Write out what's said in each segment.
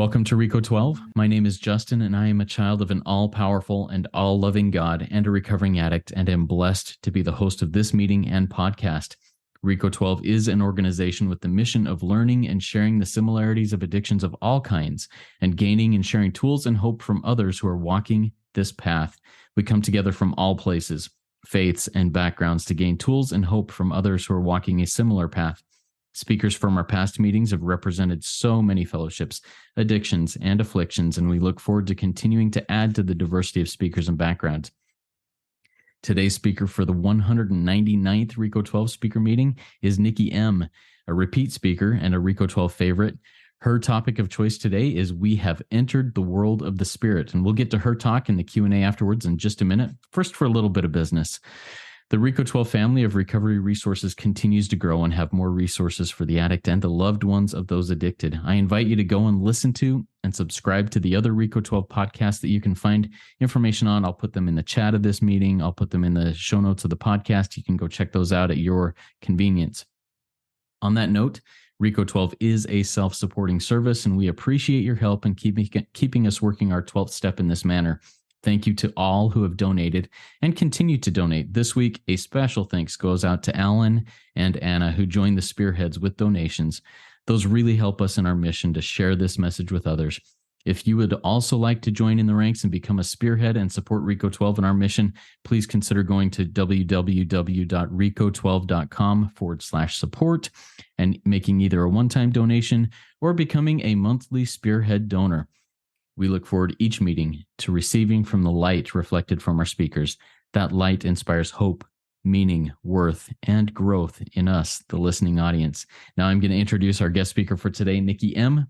Welcome to RICO 12. My name is Justin, and I am a child of an all-powerful and all-loving God and a recovering addict, and am blessed to be the host of this meeting and podcast. RICO 12 is an organization with the mission of learning and sharing the similarities of addictions of all kinds, and gaining and sharing tools and hope from others who are walking this path. We come together from all places, faiths, and backgrounds to gain tools and hope from others who are walking a similar path. Speakers from our past meetings have represented so many fellowships, addictions, and afflictions, and we look forward to continuing to add to the diversity of speakers and backgrounds. Today's speaker for the 199th RICO 12 speaker meeting is Nikki M, a repeat speaker and a RICO 12 favorite. Her topic of choice today is We Have Entered the World of the Spirit, and we'll get to her talk in the Q&A afterwards in just a minute. First, for a little bit of business. The RICO 12 family of recovery resources continues to grow and have more resources for the addict and the loved ones of those addicted. I invite you to go and listen to and subscribe to the other RICO 12 podcasts that you can find information on. I'll put them in the chat of this meeting. I'll put them in the show notes of the podcast. You can go check those out at your convenience. On that note, RICO 12 is a self-supporting service, and we appreciate your help in keeping us working our 12th step in this manner. Thank you to all who have donated and continue to donate. This week, a special thanks goes out to Alan and Anna, who joined the Spearheads with donations. Those really help us in our mission to share this message with others. If you would also like to join in the ranks and become a Spearhead and support RICO 12 in our mission, please consider going to www.rico12.com/support and making either a one-time donation or becoming a monthly Spearhead donor. We look forward each meeting to receiving from the light reflected from our speakers. That light inspires hope, meaning, worth, and growth in us, the listening audience. Now I'm going to introduce our guest speaker for today, Nikki M.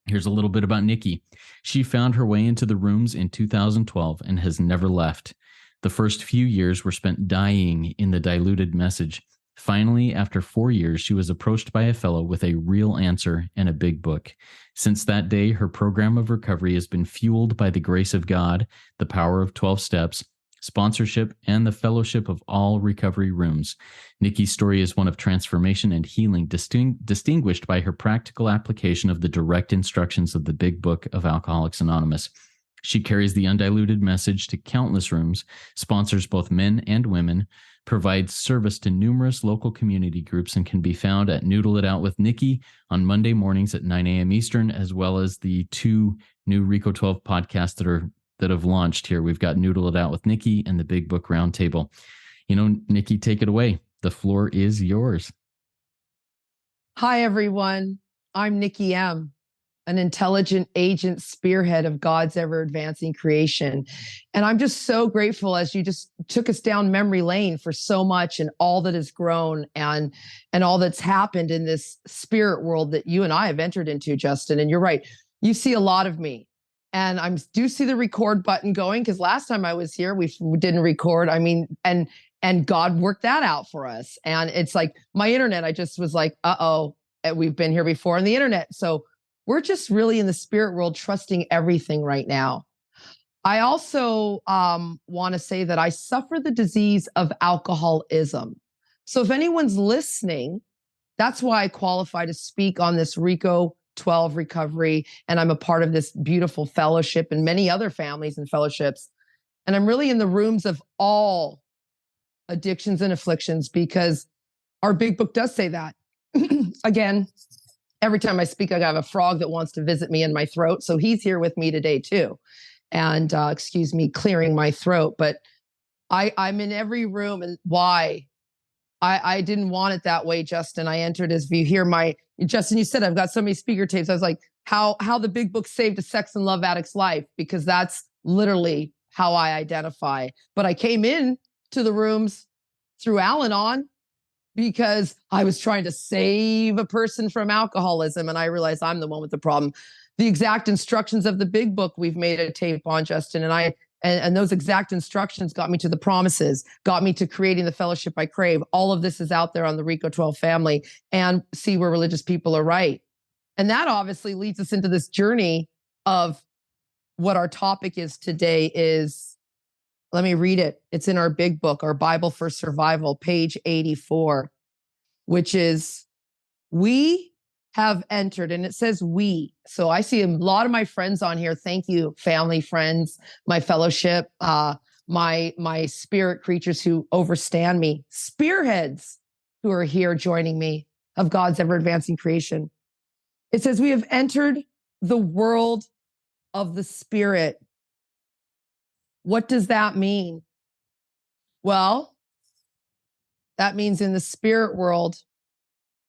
Here's a little bit about Nikki. She found her way into the rooms in 2012 and has never left. The first few years were spent dying in the diluted message. Finally, after 4 years, she was approached by a fellow with a real answer and a big book. Since that day, her program of recovery has been fueled by the grace of God, the power of 12 steps, sponsorship, and the fellowship of all recovery rooms. Nikki's story is one of transformation and healing, distinguished by her practical application of the direct instructions of the big book of Alcoholics Anonymous. She carries the undiluted message to countless rooms, sponsors both men and women, provides service to numerous local community groups, and can be found at Noodle It Out with Nikki on Monday mornings at 9 a.m. Eastern, as well as the two new RICO 12 podcasts that have launched here. We've got Noodle It Out with Nikki and the Big Book Roundtable. Nikki, take it away. The floor is yours. Hi, everyone. I'm Nikki M, an intelligent agent spearhead of God's ever-advancing creation. And I'm just so grateful as you just took us down memory lane for so much and all that has grown and all that's happened in this spirit world that you and I have entered into, Justin. And you're right. You see a lot of me. And I do see the record button going, because last time I was here, we didn't record. I mean, and God worked that out for us. And it's like my internet, I just was like, we've been here before on the internet. So we're just really in the spirit world, trusting everything right now. I also want to say that I suffer the disease of alcoholism. So if anyone's listening, that's why I qualify to speak on this RICO 12 recovery. And I'm a part of this beautiful fellowship and many other families and fellowships. And I'm really in the rooms of all addictions and afflictions, because our big book does say that. Again, every time I speak, I have a frog that wants to visit me in my throat. So he's here with me today too. And excuse me, clearing my throat. But I'm in every room. And why? I didn't want it that way, Justin. I entered as you hear Justin, you said I've got so many speaker tapes. I was like, how the big book saved a sex and love addict's life, because that's literally how I identify. But I came in to the rooms through Al-Anon, because I was trying to save a person from alcoholism. And I realized I'm the one with the problem. The exact instructions of the big book we've made a tape on, Justin. And those exact instructions got me to the promises, got me to creating the fellowship I crave. All of this is out there on the RICO 12 family, and see where religious people are right. And that obviously leads us into this journey of what our topic is today is, let me read it. It's in our big book, our Bible for Survival, page 84, which is, we have entered, and it says we. So I see a lot of my friends on here. Thank you, family, friends, my fellowship, my spirit creatures who overstand me, spearheads who are here joining me of God's ever advancing creation. It says we have entered the world of the spirit. What does that mean? Well, that means in the spirit world,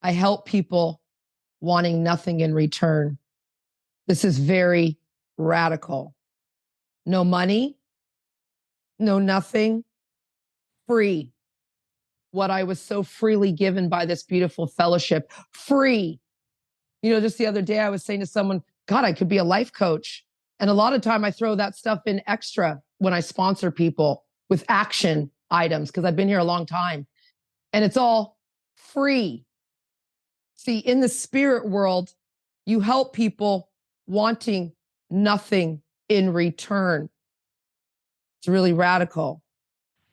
I help people wanting nothing in return. This is very radical. No money, no nothing, free. What I was so freely given by this beautiful fellowship, free. You know, just the other day I was saying to someone, God, I could be a life coach. And a lot of time I throw that stuff in extra when I sponsor people with action items, because I've been here a long time. And it's all free. See, in the spirit world, you help people wanting nothing in return. It's really radical.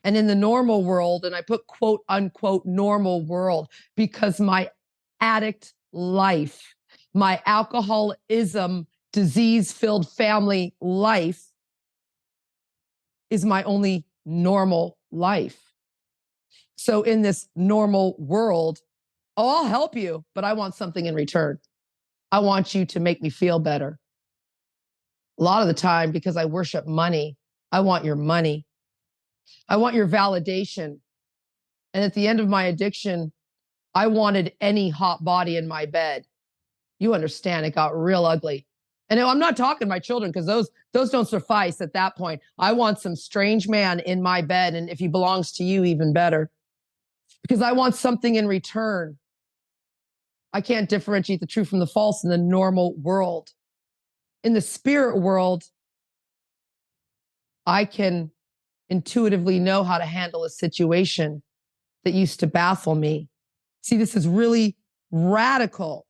And in the normal world, and I put quote unquote normal world, because my addict life, my alcoholism, disease-filled family life is my only normal life. So in this normal world, oh, I'll help you, but I want something in return. I want you to make me feel better. A lot of the time, because I worship money, I want your money. I want your validation. And at the end of my addiction, I wanted any hot body in my bed. You understand, it got real ugly. And I'm not talking my children, because those don't suffice at that point. I want some strange man in my bed, and if he belongs to you, even better. Because I want something in return. I can't differentiate the true from the false in the normal world. In the spirit world, I can intuitively know how to handle a situation that used to baffle me. See, this is really radical.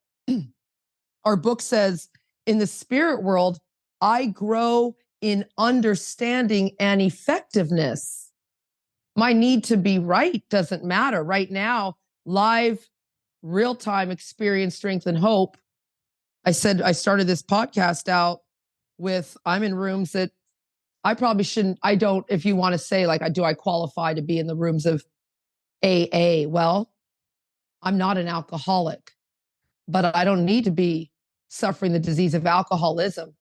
Our book says, in the spirit world, I grow in understanding and effectiveness. My need to be right doesn't matter. Right now, live, real-time experience, strength, and hope. I said I started this podcast out with, I'm in rooms that I probably shouldn't, I don't, if you want to say, like, do I qualify to be in the rooms of AA? Well, I'm not an alcoholic, but I don't need to be suffering the disease of alcoholism.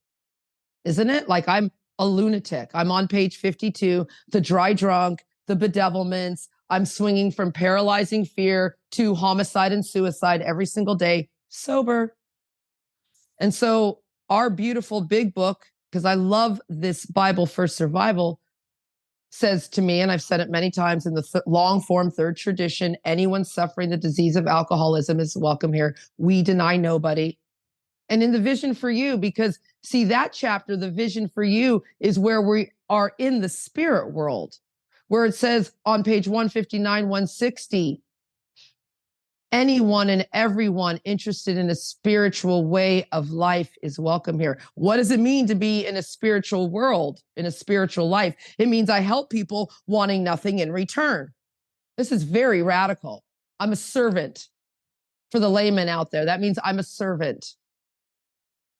Isn't it? Like, I'm a lunatic. I'm on page 52, the dry drunk, the bedevilments. I'm swinging from paralyzing fear to homicide and suicide every single day, sober. And so our beautiful big book, because I love this Bible for survival, says to me, and I've said it many times in the long form third tradition, anyone suffering the disease of alcoholism is welcome here. We deny nobody. And in the vision for you, because see, that chapter, the vision for you, is where we are in the spirit world, where it says on page 159, 160, anyone and everyone interested in a spiritual way of life is welcome here. What does it mean to be in a spiritual world, in a spiritual life? It means I help people wanting nothing in return. This is very radical. I'm a servant for the layman out there. That means I'm a servant.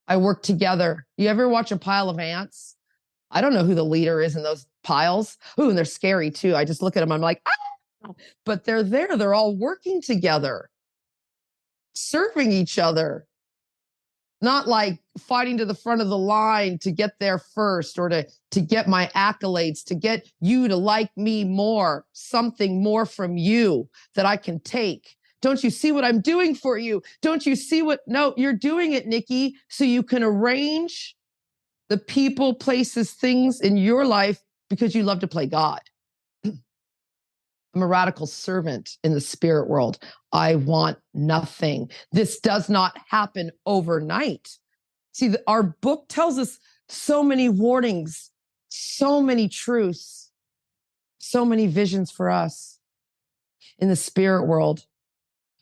I work together. You ever watch a pile of ants? I don't know who the leader is in those piles. Ooh, and they're scary too. I just look at them. I'm like, ah! But they're there. They're all working together, serving each other, not like fighting to the front of the line to get there first, or to get my accolades, to get you to like me more, something more from you that I can take. Don't you see what I'm doing for you? Don't you see what? No, you're doing it, Nikki, so you can arrange the people, places, things in your life because you love to play God. I'm a radical servant in the spirit world. I want nothing. This does not happen overnight. See, our book tells us so many warnings, so many truths, so many visions for us in the spirit world.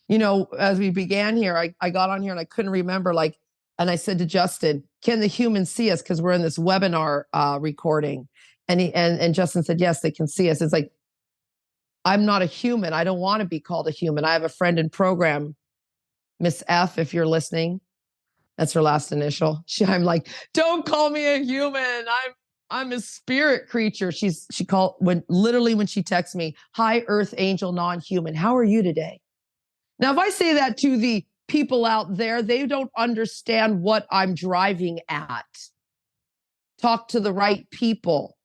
You know, as we began here, I got on here and I couldn't remember, like, and I said to Justin, can the humans see us? Because we're in this webinar recording. And Justin said, yes, they can see us. It's like, I'm not a human. I don't want to be called a human. I have a friend in program Miss F, if you're listening. That's her last initial. I'm like, don't call me a human. I'm a spirit creature. She called when she texts me, hi, earth angel, non-human. How are you today? Now, if I say that to the people out there, they don't understand what I'm driving at. Talk to the right people.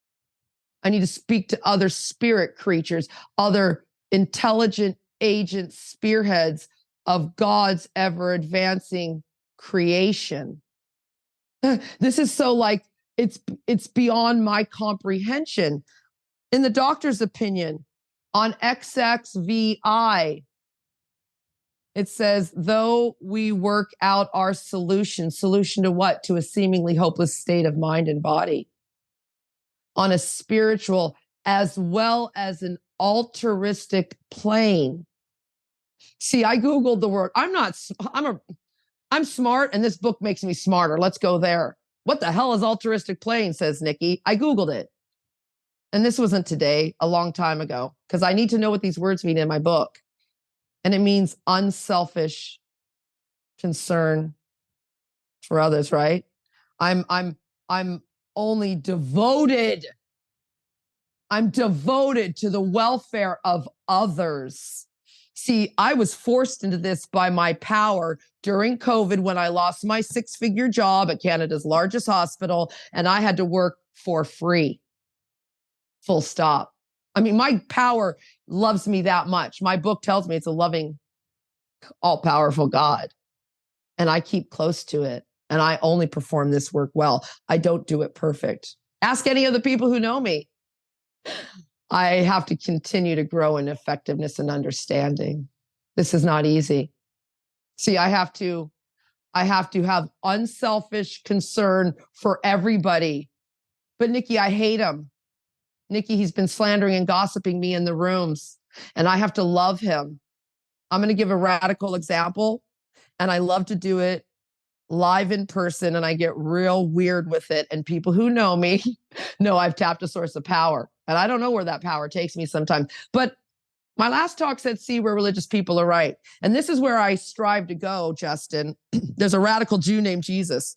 I need to speak to other spirit creatures, other intelligent agent spearheads of God's ever advancing creation. This is so like it's beyond my comprehension. In the doctor's opinion, on XXVI, it says, though we work out our solution to what? To a seemingly hopeless state of mind and body. On a spiritual as well as an altruistic plane. See, I Googled the word. I'm smart, and this book makes me smarter. Let's go there. What the hell is altruistic plane, says Nikki. I Googled it. And this wasn't today, a long time ago, because I need to know what these words mean in my book. And it means unselfish concern for others, right? I'm only devoted. I'm devoted to the welfare of others. See, I was forced into this by my power during COVID when I lost my 6-figure job at Canada's largest hospital, and I had to work for free. Full stop. I mean, my power loves me that much. My book tells me it's a loving, all-powerful God, and I keep close to it, and I only perform this work well. I don't do it perfect. Ask any of the people who know me. I have to continue to grow in effectiveness and understanding. This is not easy. See, I have to have unselfish concern for everybody. But Nikki, I hate him. Nikki, he's been slandering and gossiping me in the rooms, and I have to love him. I'm going to give a radical example, and I love to do it live in person, and I get real weird with it. And people who know me know I've tapped a source of power, and I don't know where that power takes me sometimes. But my last talk said, see where religious people are right. And this is where I strive to go, Justin. There's a radical Jew named Jesus,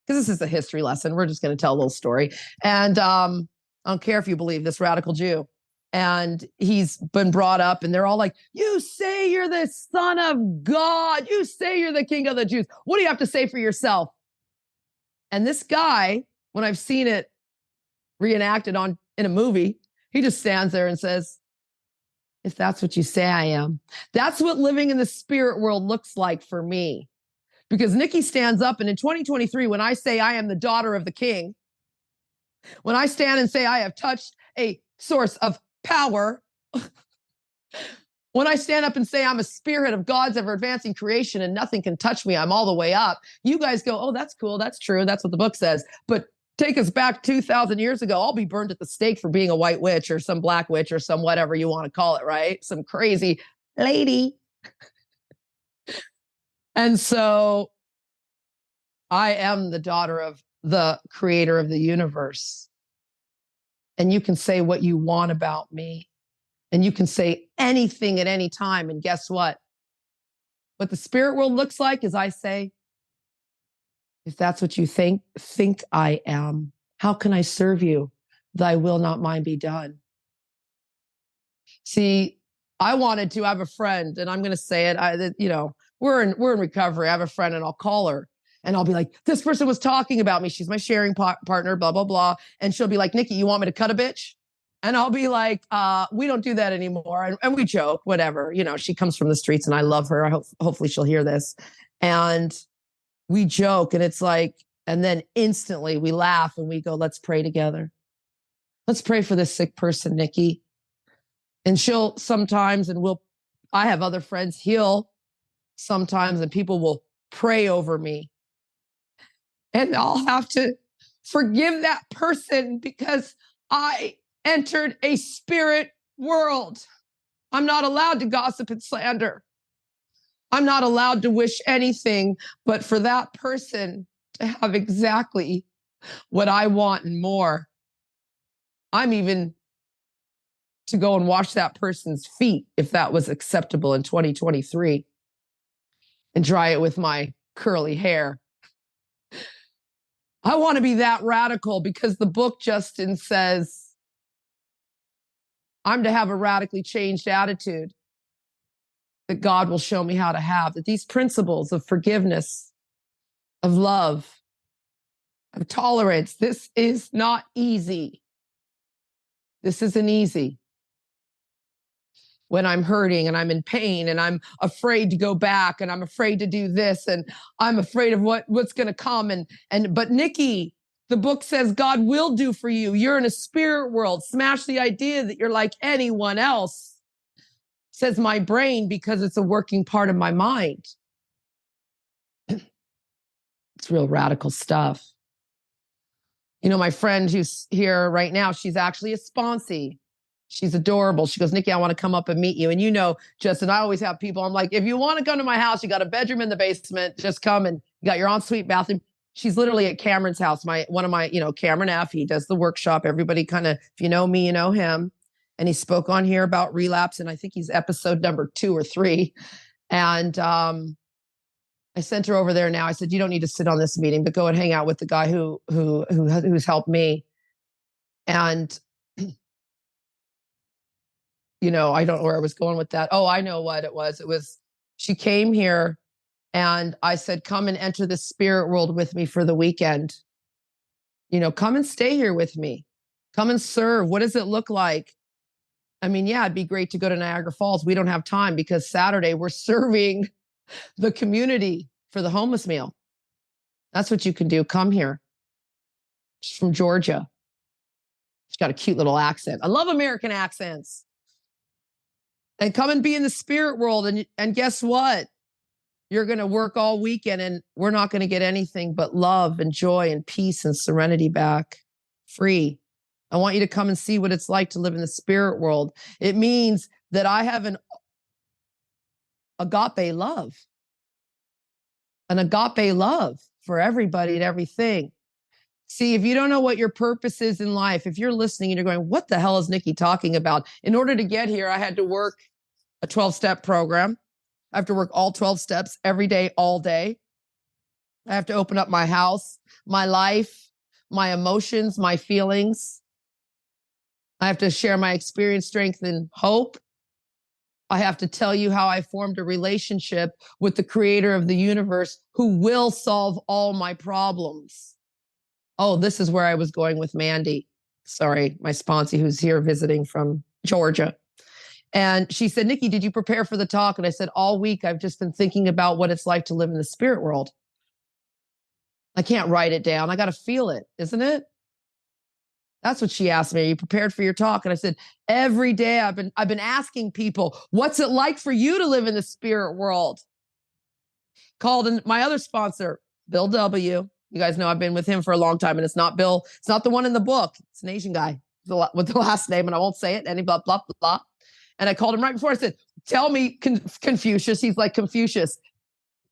because this is a history lesson. We're just going to tell a little story. And I don't care if you believe this radical Jew. And he's been brought up, and they're all like, you say you're the son of God. You say you're the king of the Jews. What do you have to say for yourself? And this guy, when I've seen it reenacted in a movie, he just stands there and says, if that's what you say I am. That's what living in the spirit world looks like for me. Because Nikki stands up, and in 2023, when I say I am the daughter of the king, when I stand and say I have touched a source of power, when I stand up and say I'm a spirit of God's ever advancing creation and nothing can touch me, I'm all the way up. You guys go, oh, that's cool. That's true. That's what the book says. But take us back 2,000 years ago. I'll be burned at the stake for being a white witch or some black witch or some whatever you want to call it, right? Some crazy lady. And so I am the daughter of the creator of the universe. And you can say what you want about me. And you can say anything at any time. And guess what? What the spirit world looks like is I say, if that's what you think I am, how can I serve you? Thy will, not mine, be done. See, I wanted to have a friend, and I'm going to say it. We're in recovery. I have a friend, and I'll call her. And I'll be like, this person was talking about me. She's my sharing partner, blah, blah, blah. And she'll be like, Nikki, you want me to cut a bitch? And I'll be like, we don't do that anymore. And we joke, whatever. She comes from the streets, and I love her. Hopefully she'll hear this. And we joke, and it's like, and then instantly we laugh and we go, let's pray together. Let's pray for this sick person, Nikki. And she'll sometimes, I have other friends heal sometimes, and people will pray over me. And I'll have to forgive that person because I entered a spirit world. I'm not allowed to gossip and slander. I'm not allowed to wish anything but for that person to have exactly what I want and more. I'm even to go and wash that person's feet if that was acceptable in 2023. and dry it with my curly hair. I want to be that radical because the book, Justin, says I'm to have a radically changed attitude that God will show me how to have, that these principles of forgiveness, of love, of tolerance, this is not easy. This isn't easy. When I'm hurting and I'm in pain and I'm afraid to go back and I'm afraid to do this and I'm afraid of what's going to come. But Nikki, the book says God will do for you. You're in a spirit world. Smash the idea that you're like anyone else, says my brain, because it's a working part of my mind. It's real radical stuff. You know, my friend who's here right now, she's actually a sponsee. She's adorable. She goes, Nikki, I want to come up and meet you. And you know, Justin, I always have people, I'm like, if you want to come to my house, you got a bedroom in the basement, just come, and you got your ensuite bathroom. She's literally at Cameron's house. One of my, Cameron F., he does the workshop. Everybody kind of, if you know me, you know him. And he spoke on here about relapse. And I think he's episode number 2 or 3. And I sent her over there now. I said, you don't need to sit on this meeting, but go and hang out with the guy who's helped me. And I don't know where I was going with that. Oh, I know what it was. It was, she came here and I said, come and enter the spirit world with me for the weekend. Come and stay here with me. Come and serve. What does it look like? I mean, yeah, it'd be great to go to Niagara Falls. We don't have time because Saturday we're serving the community for the homeless meal. That's what you can do. Come here. She's from Georgia. She's got a cute little accent. I love American accents. And come and be in the spirit world. And guess what? You're going to work all weekend and we're not going to get anything but love and joy and peace and serenity back. Free. I want you to come and see what it's like to live in the spirit world. It means that I have an agape love. An agape love for everybody and everything. See, if you don't know what your purpose is in life, if you're listening and you're going, what the hell is Nikki talking about? In order to get here, I had to work a 12-step program. I have to work all 12 steps every day, all day. I have to open up my house, my life, my emotions, my feelings. I have to share my experience, strength, and hope. I have to tell you how I formed a relationship with the creator of the universe who will solve all my problems. Oh, this is where I was going with Mandy. Sorry, my sponsee who's here visiting from Georgia. And she said, Nikki, did you prepare for the talk? And I said, all week, I've just been thinking about what it's like to live in the spirit world. I can't write it down. I got to feel it, isn't it? That's what she asked me. Are you prepared for your talk? And I said, every day I've been asking people, what's it like for you to live in the spirit world? Called in my other sponsor, Bill W. You guys know I've been with him for a long time, and it's not Bill. It's not the one in the book. It's an Asian guy with the last name, and I won't say it. Any blah, blah, blah. And I called him right before. I said, tell me, Confucius. He's like, Confucius,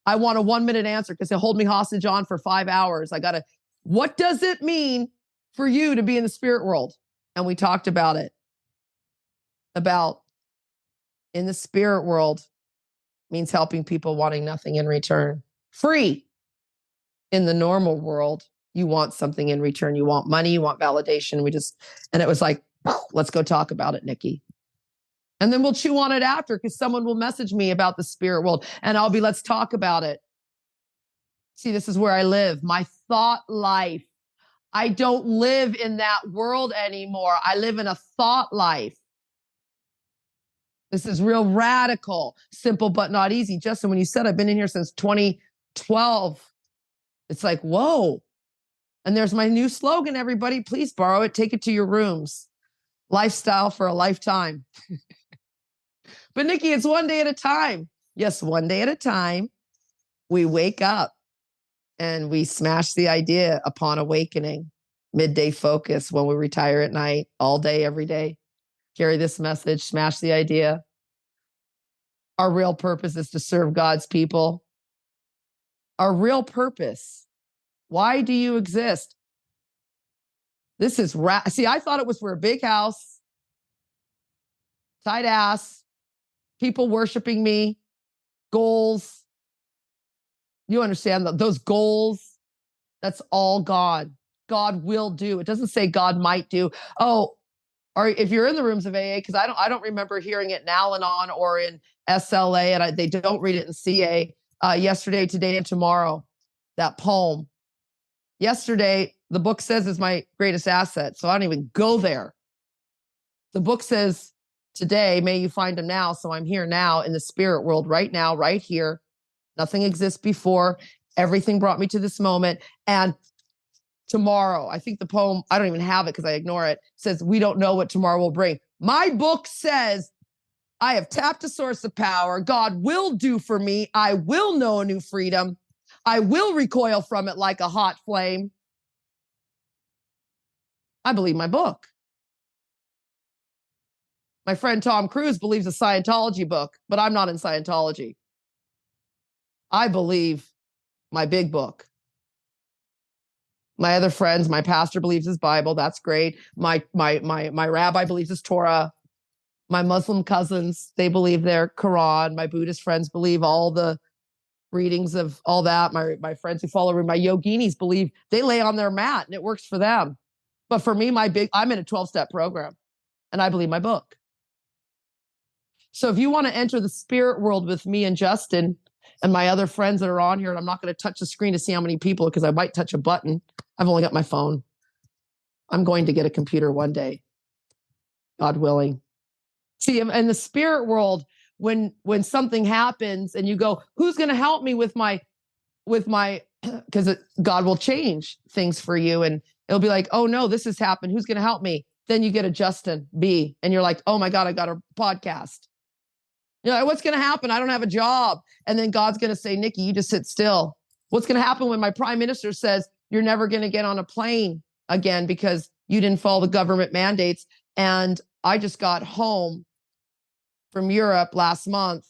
I want a 1-minute answer because he'll hold me hostage on for 5 hours. What does it mean for you to be in the spirit world? And we talked about it. About in the spirit world means helping people wanting nothing in return. Free. In the normal world, you want something in return. You want money, you want validation. And it was like, let's go talk about it, Nikki. And then we'll chew on it after because someone will message me about the spirit world and I'll be, let's talk about it. See, this is where I live. My thought life. I don't live in that world anymore. I live in a thought life. This is real radical, simple, but not easy. Justin, when you said I've been in here since 2012, it's like, whoa. And there's my new slogan, everybody. Please borrow it. Take it to your rooms. Lifestyle for a lifetime. But Nikki, it's one day at a time. Yes, one day at a time. We wake up and we smash the idea upon awakening. Midday focus when we retire at night, all day, every day. Carry this message, smash the idea. Our real purpose is to serve God's people. Our real purpose. Why do you exist? This is see, I thought it was for a big house, tight ass, people worshiping me, goals, You understand that those goals, that's all God. God will do. It doesn't say God might do. Oh, or if you're in the rooms of AA, because I don't remember hearing it in Al-Anon or in SLA, and they don't read it in CA. Yesterday, today, and tomorrow, that poem. Yesterday, the book says is my greatest asset, so I don't even go there. The book says, today, may you find him now, so I'm here now in the spirit world, right now, right here. Nothing exists before. Everything brought me to this moment. And tomorrow, I think the poem, I don't even have it because I ignore it, says, we don't know what tomorrow will bring. My book says, I have tapped a source of power. God will do for me. I will know a new freedom. I will recoil from it like a hot flame. I believe my book. My friend Tom Cruise believes a Scientology book, but I'm not in Scientology. I believe my big book. My other friends, my pastor believes his Bible. That's great. My rabbi believes his Torah. My Muslim cousins, they believe their Quran. My Buddhist friends believe all the readings of all that. My friends who follow my yoginis believe they lay on their mat and it works for them. But for me, I'm in a 12-step program and I believe my book. So if you want to enter the spirit world with me and Justin and my other friends that are on here, and I'm not going to touch the screen to see how many people, because I might touch a button. I've only got my phone. I'm going to get a computer one day, God willing. See, in the spirit world, when something happens and you go, who's going to help me with my, because God will change things for you. And it'll be like, oh no, this has happened. Who's going to help me? Then you get a Justin B and you're like, oh my God, I got a podcast. You know, what's going to happen? I don't have a job. And then God's going to say, Nikki, you just sit still. What's going to happen when my prime minister says, you're never going to get on a plane again because you didn't follow the government mandates? And I just got home from Europe last month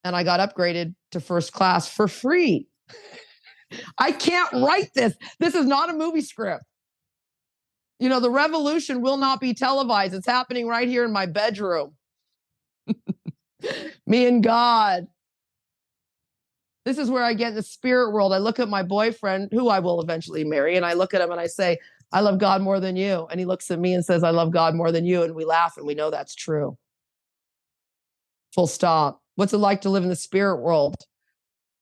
and I got upgraded to first class for free. I can't write this. This is not a movie script. You know, the revolution will not be televised. It's happening right here in my bedroom. Me and God. This is where I get in the spirit world. I look at my boyfriend, who I will eventually marry, and I look at him and I say, I love God more than you. And he looks at me and says, I love God more than you. And we laugh and we know that's true. Full stop. What's it like to live in the spirit world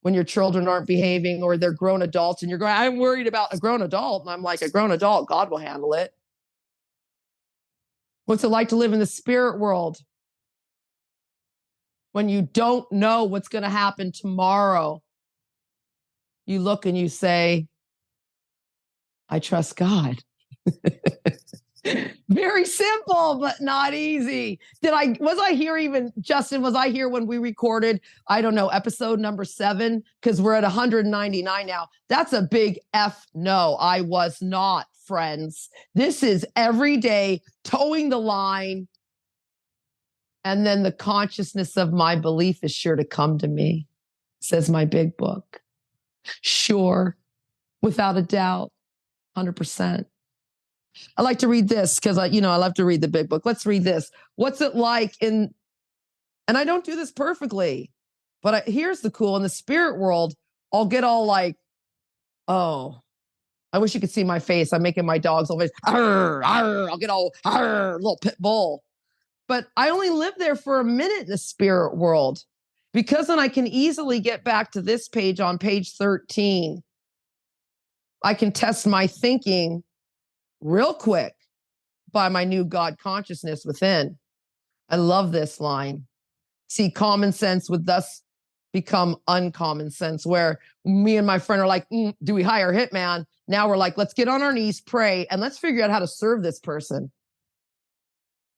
when your children aren't behaving or they're grown adults and you're going, I'm worried about a grown adult. And I'm like, a grown adult, God will handle it. What's it like to live in the spirit world when you don't know what's going to happen tomorrow? You look and you say, I trust God. Very simple, but not easy. Was I here even, Justin, was I here when we recorded, I don't know, episode number 7? Because we're at 199 now. That's a big F no. I was not, friends. This is every day towing the line. And then the consciousness of my belief is sure to come to me, says my big book. Sure, without a doubt, 100%. I like to read this because I love to read the big book. Let's read this. What's it like and I don't do this perfectly, but here's the cool. In the spirit world, I'll get all like, oh, I wish you could see my face. I'm making my dogs always, arr, arr, I'll get all, arr, little pit bull. But I only live there for a minute in the spirit world because then I can easily get back to this page on page 13. I can test my thinking real quick by my new God consciousness within. I love this line. See, common sense would thus become uncommon sense, where me and my friend are like, do we hire a hitman? Now we're like, let's get on our knees, pray, and let's figure out how to serve this person.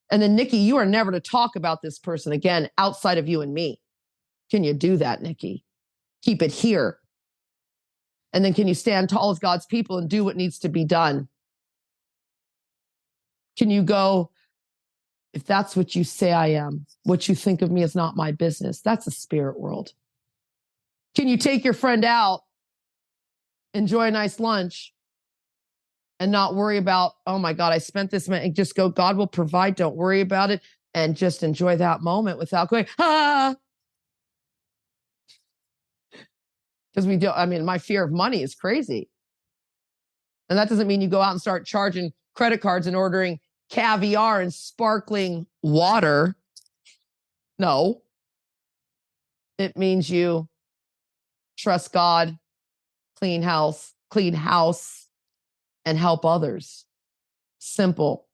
And then, Nikki, you are never to talk about this person again outside of you and me. Can you do that, Nikki? Keep it here. And then can you stand tall as God's people and do what needs to be done? Can you go, if that's what you say I am, what you think of me is not my business? That's a spirit world. Can you take your friend out, enjoy a nice lunch, and not worry about, oh my God, I spent this money, and just go, God will provide, don't worry about it, and just enjoy that moment without going, ah. Because we don't, I mean, my fear of money is crazy. And that doesn't mean you go out and start charging credit cards and ordering caviar and sparkling water. No. It means you trust God, clean house, and help others. Simple.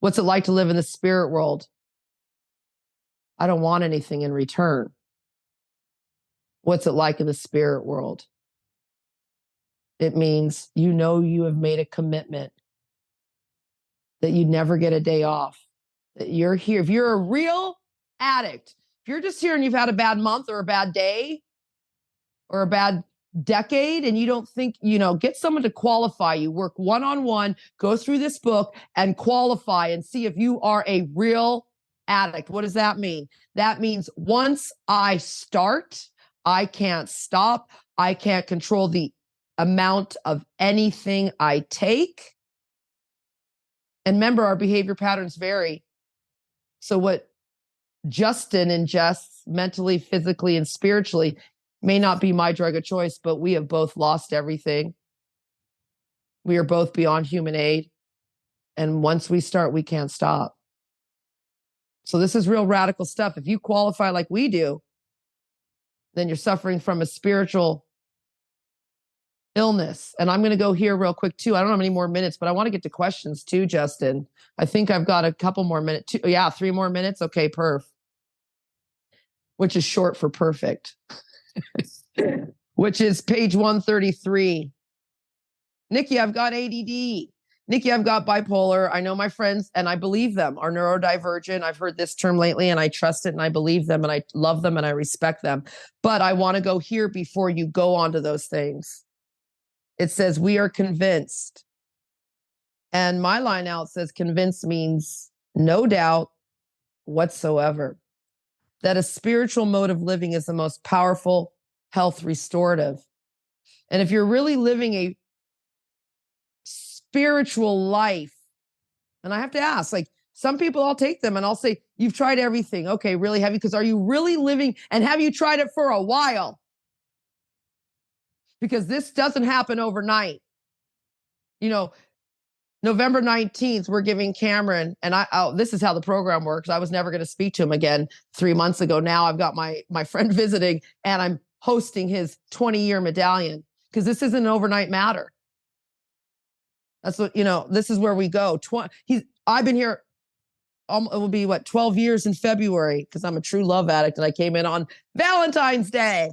What's it like to live in the spirit world? I don't want anything in return. What's it like in the spirit world? It means you know you have made a commitment that you never get a day off, that you're here. If you're a real addict, if you're just here and you've had a bad month or a bad day or a bad decade and you don't think, get someone to qualify you, work one-on-one, go through this book and qualify and see if you are a real addict. What does that mean? That means once I start, I can't stop. I can't control the amount of anything I take. And remember, our behavior patterns vary. So what Justin ingests mentally, physically, and spiritually may not be my drug of choice, but we have both lost everything. We are both beyond human aid. And once we start, we can't stop. So this is real radical stuff. If you qualify like we do, then you're suffering from a spiritual illness. And I'm going to go here real quick too. I don't have any more minutes, but I want to get to questions too, Justin. I think I've got a couple more minutes. 3 more minutes. Okay, perf. Which is short for perfect. Which is page 133. Nikki, I've got ADD. Nikki, I've got bipolar. I know my friends, and I believe them, are neurodivergent. I've heard this term lately, and I trust it, and I believe them, and I love them, and I respect them. But I want to go here before you go on to those things. It says, we are convinced. And my line out says, convinced means no doubt whatsoever that a spiritual mode of living is the most powerful health restorative. And if you're really living a spiritual life, and I have to ask, like, some people, I'll take them and I'll say, you've tried everything. Okay, really? Have you? Because are you really living, and have you tried it for a while? Because this doesn't happen overnight. November 19th, we're giving Cameron, and this is how the program works. I was never going to speak to him again 3 months ago. Now I've got my friend visiting, and I'm hosting his 20-year medallion, because this isn't an overnight matter. That's what, this is where we go. I've been here, it will be 12 years in February, because I'm a true love addict, and I came in on Valentine's Day.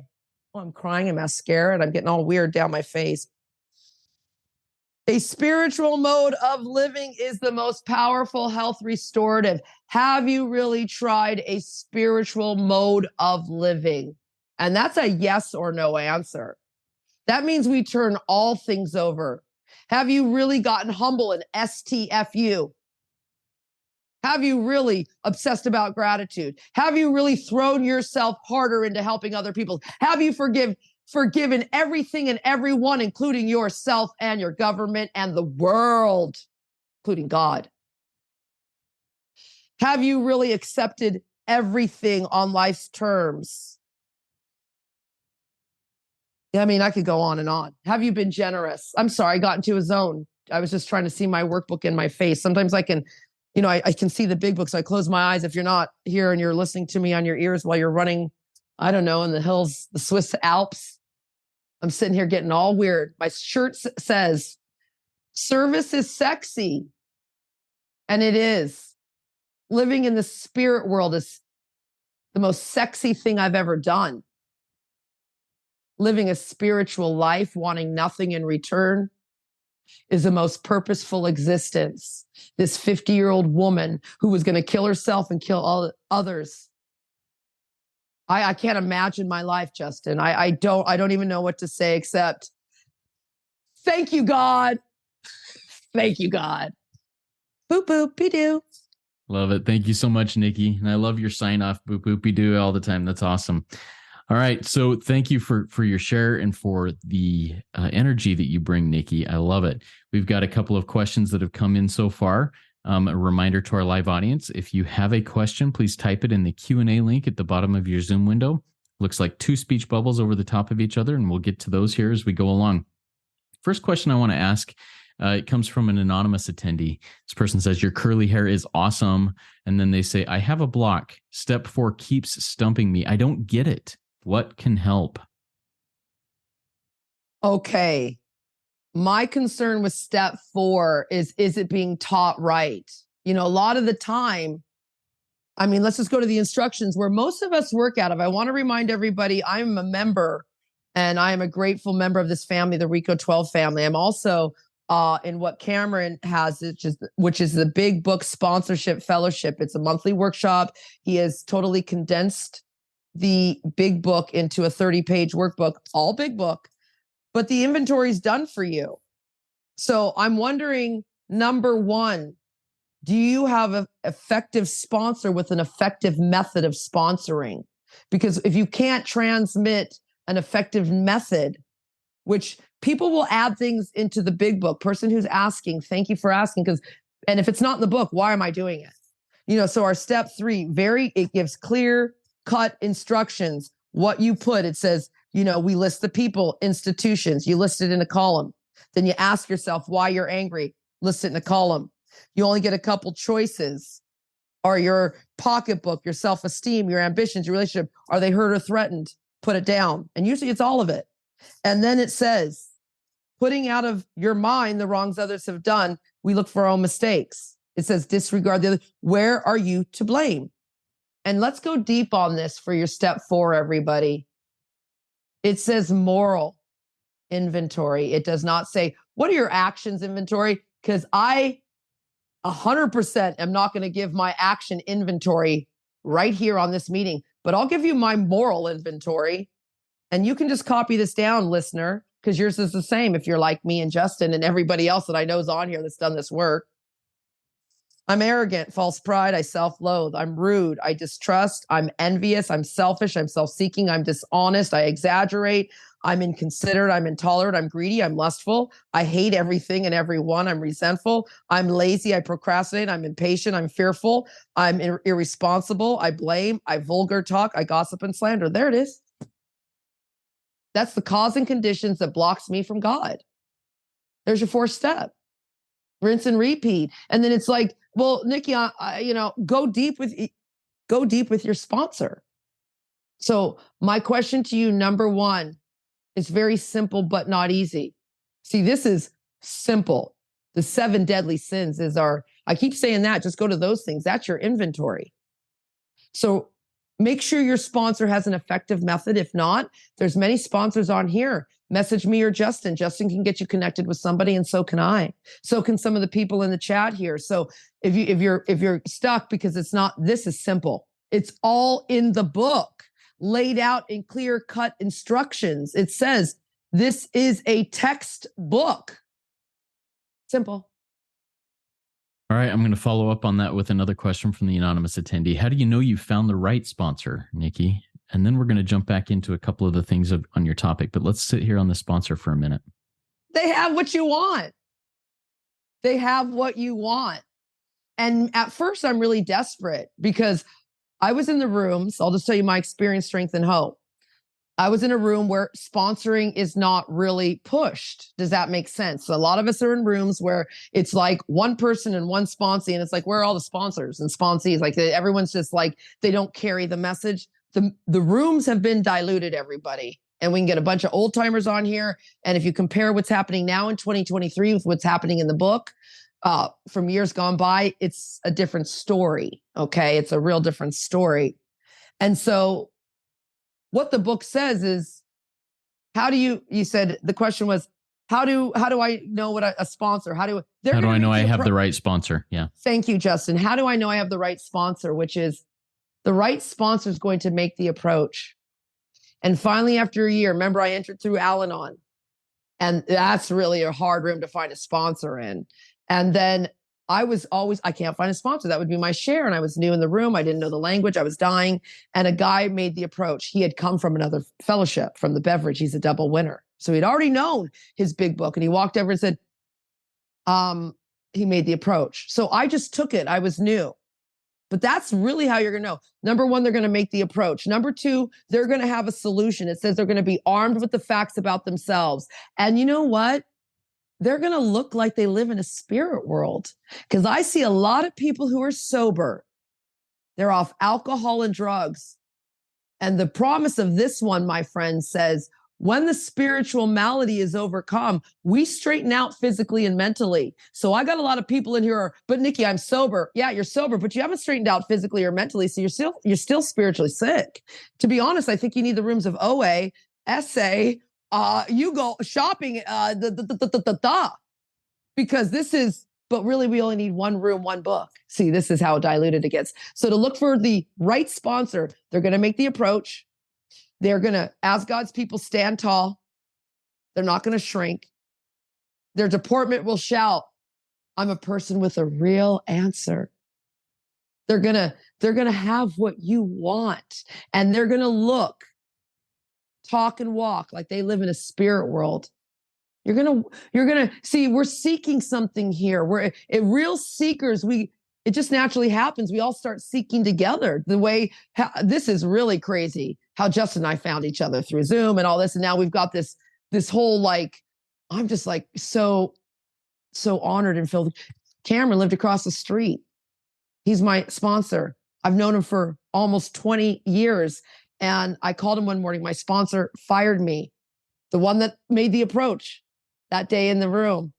Oh, I'm crying and mascara, and I'm getting all weird down my face. A spiritual mode of living is the most powerful health restorative. Have you really tried a spiritual mode of living? And that's a yes or no answer. That means we turn all things over. Have you really gotten humble and STFU? Have you really obsessed about gratitude? Have you really thrown yourself harder into helping other people? Have you forgiven everything and everyone, including yourself and your government and the world, including God? Have you really accepted everything on life's terms? I mean, I could go on and on. Have you been generous? I'm sorry, I got into a zone. I was just trying to see my workbook in my face. Sometimes I can, I can see the big book, so I close my eyes. If you're not here and you're listening to me on your ears while you're running, I don't know, in the hills, the Swiss Alps, I'm sitting here getting all weird. My shirt says, service is sexy. And it is. Living in the spirit world is the most sexy thing I've ever done. Living a spiritual life, wanting nothing in return, is the most purposeful existence. This 50-year-old woman who was going to kill herself and kill all others. I can't imagine my life, Justin. I don't even know what to say except thank you, God. Thank you, God. Boop, boop, be doo. Love it. Thank you so much, Nikki. And I love your sign off, boop, boop, be doo all the time. That's awesome. All right. So thank you for your share and for the energy that you bring, Nikki. I love it. We've got a couple of questions that have come in so far. A reminder to our live audience, if you have a question, please type it in the Q&A link at the bottom of your Zoom window. Looks like two speech bubbles over the top of each other, and we'll get to those here as we go along. First question I want to ask, it comes from an anonymous attendee. This person says, your curly hair is awesome. And then they say, I have a block. Step 4 keeps stumping me. I don't get it. What can help? Okay. My concern with step 4 is it being taught right? You know, a lot of the time, I mean, let's just go to the instructions where most of us work out of. I want to remind everybody, I'm a member and I am a grateful member of this family, the Rico 12 family. I'm also in what Cameron has, which is the Big Book Sponsorship Fellowship. It's a monthly workshop. He has totally condensed the Big Book into a 30-page workbook, all Big Book, but the inventory is done for you. So I'm wondering, number one, do you have an effective sponsor with an effective method of sponsoring? Because if you can't transmit an effective method, which people will add things into the Big Book, person who's asking, thank you for asking, and if it's not in the book, why am I doing it? You know, so our step 3, it gives clear cut instructions. What you put, it says, you know, we list the people, institutions, you list it in a column. Then you ask yourself why you're angry, list it in a column. You only get a couple choices. Are your pocketbook, your self-esteem, your ambitions, your relationship, are they hurt or threatened? Put it down. And usually it's all of it. And then it says, putting out of your mind the wrongs others have done, we look for our own mistakes. It says, disregard the other. Where are you to blame? And let's go deep on this for your step 4, everybody. It says moral inventory. It does not say, what are your actions inventory? Because I 100% am not going to give my action inventory right here on this meeting, but I'll give you my moral inventory. And you can just copy this down, listener, because yours is the same if you're like me and Justin and everybody else that I know is on here that's done this work. I'm arrogant, false pride, I self-loathe, I'm rude, I distrust, I'm envious, I'm selfish, I'm self-seeking, I'm dishonest, I exaggerate, I'm inconsiderate, I'm intolerant, I'm greedy, I'm lustful, I hate everything and everyone, I'm resentful, I'm lazy, I procrastinate, I'm impatient, I'm fearful, I'm irresponsible, I blame, I vulgar talk, I gossip and slander. There it is. That's the cause and conditions that blocks me from God. There's your 4th step. Rinse and repeat. And then it's like, well, Nikki, you know, go deep with your sponsor. So my question to you, number 1, is very simple, but not easy. See, this is simple. The 7 deadly sins I keep saying that, just go to those things. That's your inventory. So make sure your sponsor has an effective method. If not, there's many sponsors on here. Message me or Justin. Justin can get you connected with somebody, and so can I. So can some of the people in the chat here. So if you're stuck because it's not, this is simple. It's all in the book, laid out in clear-cut instructions. It says this is a textbook. Simple. All right, I'm going to follow up on that with another question from the anonymous attendee. How do you know you found the right sponsor, Nikki? And then we're going to jump back into a couple of the things on your topic, but let's sit here on the sponsor for a minute. They have what you want. They have what you want. And at first, I'm really desperate because I was in the rooms. I'll just tell you my experience, strength, and hope. I was in a room where sponsoring is not really pushed. Does that make sense? So a lot of us are in rooms where it's like one person and one sponsee, and it's like, where are all the sponsors and sponsees? Like everyone's just like, they don't carry the message. The rooms have been diluted, everybody. And we can get a bunch of old timers on here. And if you compare what's happening now in 2023 with what's happening in the book from years gone by, it's a different story. Okay. It's a real different story. And so what the book says is, you said the question was, how do I know what a sponsor, how do I know I have the right sponsor? Yeah. Thank you, Justin. How do I know I have the right sponsor? Which is, the right sponsor is going to make the approach. And finally, after a year, remember I entered through Al-Anon, and that's really a hard room to find a sponsor in. And then I can't find a sponsor. That would be my share. And I was new in the room. I didn't know the language. I was dying. And a guy made the approach. He had come from another fellowship, from the beverage. He's a double winner. So he'd already known his big book. And he walked over and said, he made the approach. So I just took it. I was new. But that's really how you're going to know. Number one, they're going to make the approach. Number two, they're going to have a solution. It says they're going to be armed with the facts about themselves. And you know what? They're going to look like they live in a spirit world. Because I see a lot of people who are sober. They're off alcohol and drugs. And the promise of this one, my friend, says, when the spiritual malady is overcome, we straighten out physically and mentally. So I got a lot of people in here, but Nikki, I'm sober. Yeah, you're sober, but you haven't straightened out physically or mentally. So you're still spiritually sick. To be honest, I think you need the rooms of OA, SA, you go shopping, because this is, but really we only need one room, one book. See, this is how diluted it gets. So to look for the right sponsor, they're going to make the approach. They're going to, as God's people, stand tall. They're not going to shrink. Their deportment will shout, I'm a person with a real answer. They're going to have what you want. And they're going to look, talk, and walk like they live in a spirit world. You're going to see, we're seeking something here. Real seekers, it just naturally happens. We all start seeking together. This is really crazy how Justin and I found each other through Zoom and all this. And now we've got this whole, like, I'm just like so honored and filled. Cameron lived across the street. He's my sponsor. I've known him for almost 20 years. And I called him one morning. My sponsor fired me, the one that made the approach that day in the room.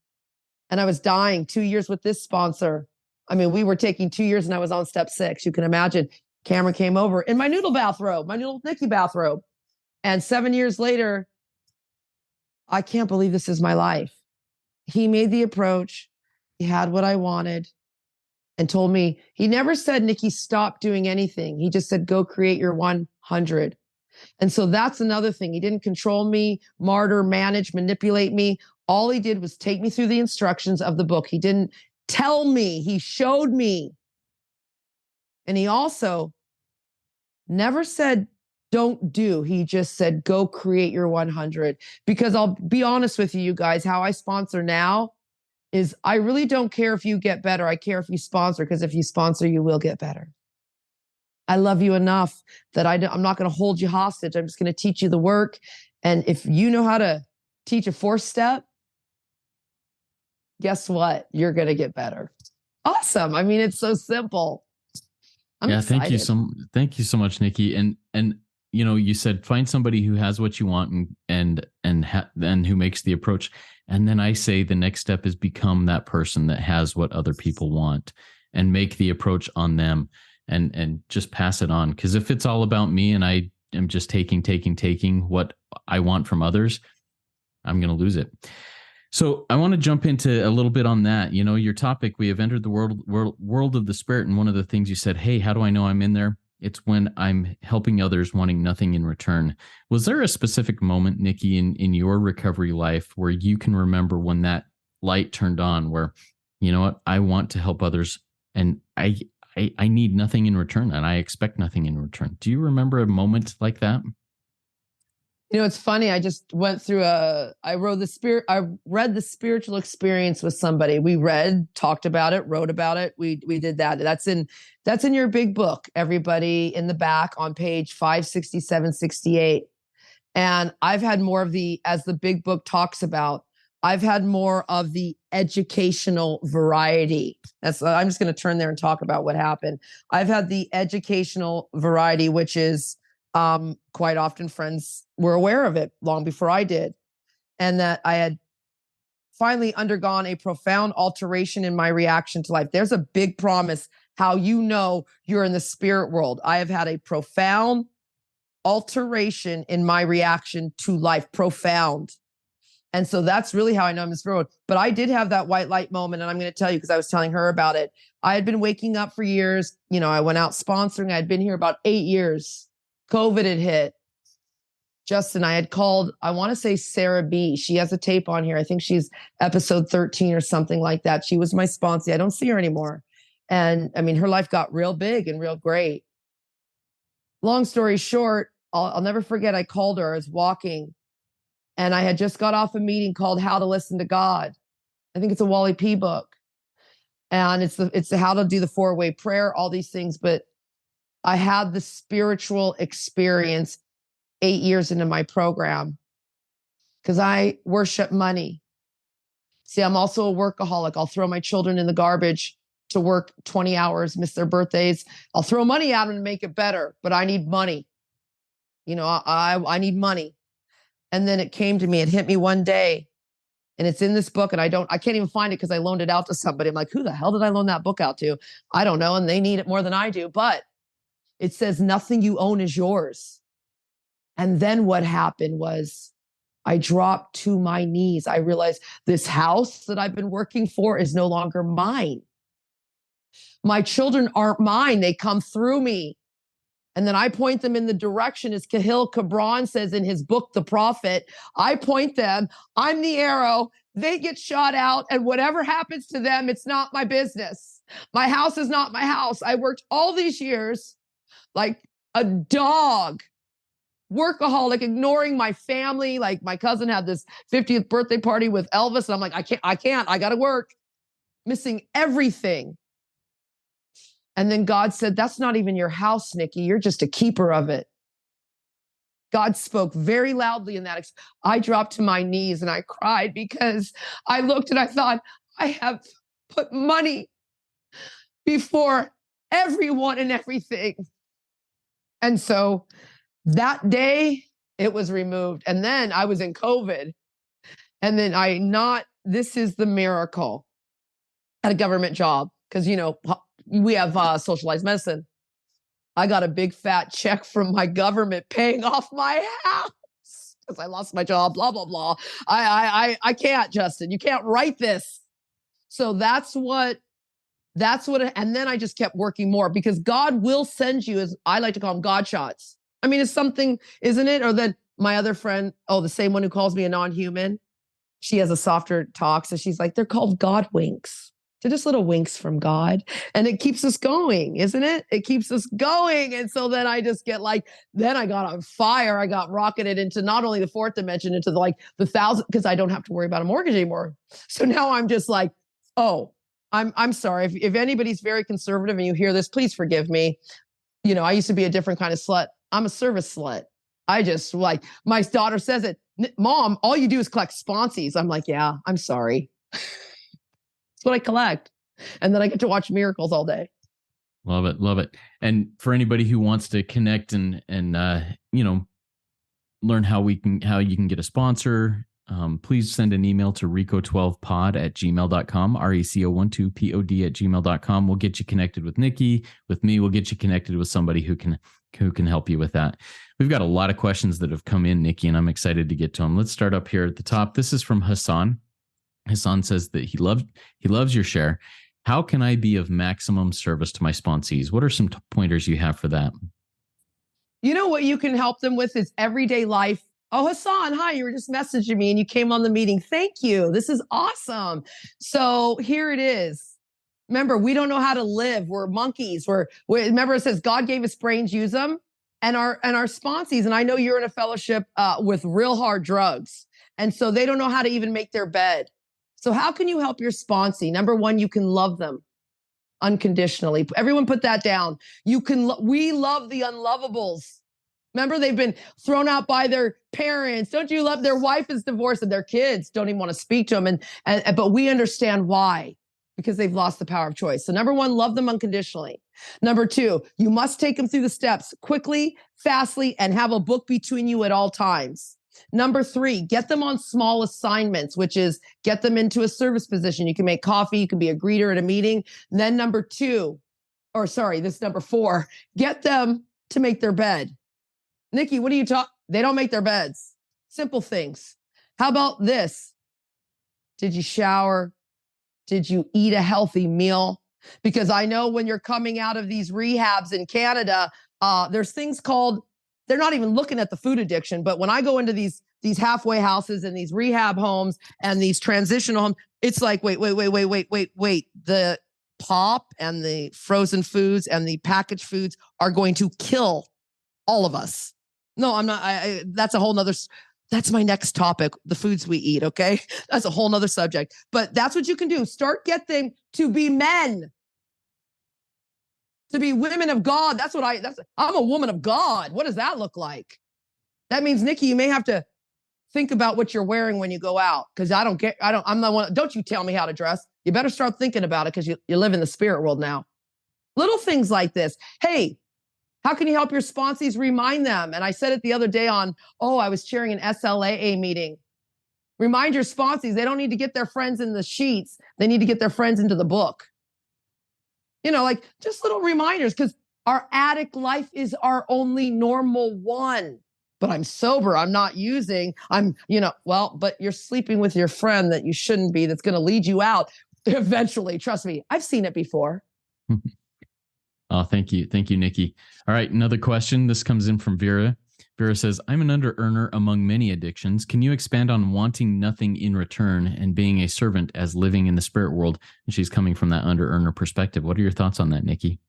And I was dying. 2 years with this sponsor. I mean, we were taking 2 years and I was on step 6. You can imagine. Cameron came over in my noodle bathrobe, my little Nikki bathrobe. And 7 years later, I can't believe this is my life. He made the approach. He had what I wanted and told me, he never said, Nikki, stop doing anything. He just said, go create your 100. And so that's another thing. He didn't control me, martyr, manage, manipulate me. All he did was take me through the instructions of the book. He didn't tell me, he showed me. And he also never said, don't do. He just said, go create your 100. Because I'll be honest with you guys, how I sponsor now is I really don't care if you get better. I care if you sponsor, because if you sponsor, you will get better. I love you enough that I'm not going to hold you hostage. I'm just going to teach you the work. And if you know how to teach a 4th step, guess what? You're going to get better. Awesome. I mean, it's so simple. I'm excited. Thank you so much, Nikki. And you know, you said find somebody who has what you want and who makes the approach. And then I say the next step is become that person that has what other people want and make the approach on them and just pass it on. Because if it's all about me and I am just taking what I want from others, I'm going to lose it. So I want to jump into a little bit on that. You know, your topic, we have entered the world of the spirit. And one of the things you said, hey, how do I know I'm in there? It's when I'm helping others wanting nothing in return. Was there a specific moment, Nikki, in your recovery life where you can remember when that light turned on where, you know what, I want to help others and I need nothing in return and I expect nothing in return? Do you remember a moment like that? You know, it's funny. I just went through I read the spiritual experience with somebody. We talked about it, wrote about it. We did that. That's in your big book, everybody, in the back on page 567, 68. And I've had more of as the big book talks about, I've had more of the educational variety. I'm just going to turn there and talk about what happened. I've had the educational variety, which is, quite often friends were aware of it long before I did. And that I had finally undergone a profound alteration in my reaction to life. There's a big promise how you know you're in the spirit world. I have had a profound alteration in my reaction to life, profound. And so that's really how I know I'm in the spirit world. But I did have that white light moment. And I'm going to tell you, because I was telling her about it. I had been waking up for years. You know, I went out sponsoring. I had been here about 8 years. COVID had hit. Justin, I had called, I want to say Sarah B. She has a tape on here. I think she's episode 13 or something like that. She was my sponsor. I don't see her anymore. And I mean, her life got real big and real great. Long story short, I'll never forget, I called her. I was walking and I had just got off a meeting called How to Listen to God. I think it's a Wally P. book. And it's the how to do the 4-way prayer, all these things. But I had the spiritual experience 8 years into my program because I worship money. See, I'm also a workaholic. I'll throw my children in the garbage to work 20 hours, miss their birthdays. I'll throw money at them to make it better, but I need money. I need money. And then it came to me, it hit me one day, and it's in this book, and I can't even find it because I loaned it out to somebody. I'm like, who the hell did I loan that book out to? I don't know. And they need it more than I do, but it says nothing you own is yours. And then what happened was I dropped to my knees. I realized this house that I've been working for is no longer mine. My children aren't mine. They come through me. And then I point them in the direction, as Kahil Kabran says in his book, The Prophet. I point them, I'm the arrow, they get shot out, and whatever happens to them, it's not my business. My house is not my house. I worked all these years like a dog, workaholic, ignoring my family. Like my cousin had this 50th birthday party with Elvis, and I'm like, I got to work, missing everything. And then God said, that's not even your house, Nikki. You're just a keeper of it. God spoke very loudly in that. I dropped to my knees and I cried because I looked and I thought, I have put money before everyone and everything. And so that day it was removed. And then I was in COVID. And then this is the miracle, at a government job. Because, we have socialized medicine. I got a big fat check from my government paying off my house because I lost my job, blah, blah, blah. I can't, Justin. You can't write this. So that's what, and then I just kept working more because God will send you, as I like to call them, God shots. I mean, it's something, isn't it? Or then my other friend, the same one who calls me a non-human, she has a softer talk. So she's like, they're called God winks. They're just little winks from God. And it keeps us going, isn't it? It keeps us going. And so then I just get then I got on fire. I got rocketed into not only the 4th dimension, into the 1,000, because I don't have to worry about a mortgage anymore. So now I'm just like, I'm sorry. If anybody's very conservative and you hear this, please forgive me. I used to be a different kind of slut. I'm a service slut. I just my daughter says it, Mom, all you do is collect sponsees. I'm like, yeah, I'm sorry. That's what I collect. And then I get to watch miracles all day. Love it. Love it. And for anybody who wants to connect and learn how you can get a sponsor, please send an email to rico12pod@gmail.com, RECO12pod@gmail.com. We'll get you connected with Nikki, with me. We'll get you connected with somebody who can help you with that. We've got a lot of questions that have come in, Nikki, and I'm excited to get to them. Let's start up here at the top. This is from Hassan. Hassan says that he loves your share. How can I be of maximum service to my sponsees? What are some pointers you have for that? What you can help them with is everyday life. Oh, Hassan, hi, you were just messaging me and you came on the meeting. Thank you. This is awesome. So here it is. Remember, we don't know how to live. We're monkeys. Remember, it says God gave us brains, use them. And our sponsees, and I know you're in a fellowship with real hard drugs. And so they don't know how to even make their bed. So how can you help your sponsee? Number one, you can love them unconditionally. Everyone put that down. We love the unlovables. Remember, they've been thrown out by their parents. Don't you love their wife is divorced and their kids don't even want to speak to them. But we understand why, because they've lost the power of choice. So number one, love them unconditionally. Number two, you must take them through the steps quickly, fastly, and have a book between you at all times. Number three, get them on small assignments, which is get them into a service position. You can make coffee. You can be a greeter at a meeting. And then number four, get them to make their bed. Nikki, what are you talking? They don't make their beds. Simple things. How about this? Did you shower? Did you eat a healthy meal? Because I know when you're coming out of these rehabs in Canada, there's things called, they're not even looking at the food addiction. But when I go into these halfway houses and these rehab homes and these transitional homes, it's like, wait. The pop and the frozen foods and the packaged foods are going to kill all of us. No, I'm not. That's a whole nother. That's my next topic, the foods we eat, okay? That's a whole nother subject. But that's what you can do. Get them to be men, to be women of God. I'm a woman of God. What does that look like? That means, Nikki, you may have to think about what you're wearing when you go out. Because I'm the one, don't you tell me how to dress. You better start thinking about it because you live in the spirit world now. Little things like this. Hey, how can you help your sponsees? Remind them. And I said it the other day I was chairing an SLAA meeting. Remind your sponsees, they don't need to get their friends in the sheets. They need to get their friends into the book. Like just little reminders, because our addict life is our only normal one. But I'm sober. I'm not using. But you're sleeping with your friend that you shouldn't be, that's going to lead you out eventually. Trust me. I've seen it before. Oh, thank you. Thank you, Nikki. All right. Another question. This comes in from Vera. Vera says, I'm an under-earner among many addictions. Can you expand on wanting nothing in return and being a servant as living in the spirit world? And she's coming from that under-earner perspective. What are your thoughts on that, Nikki?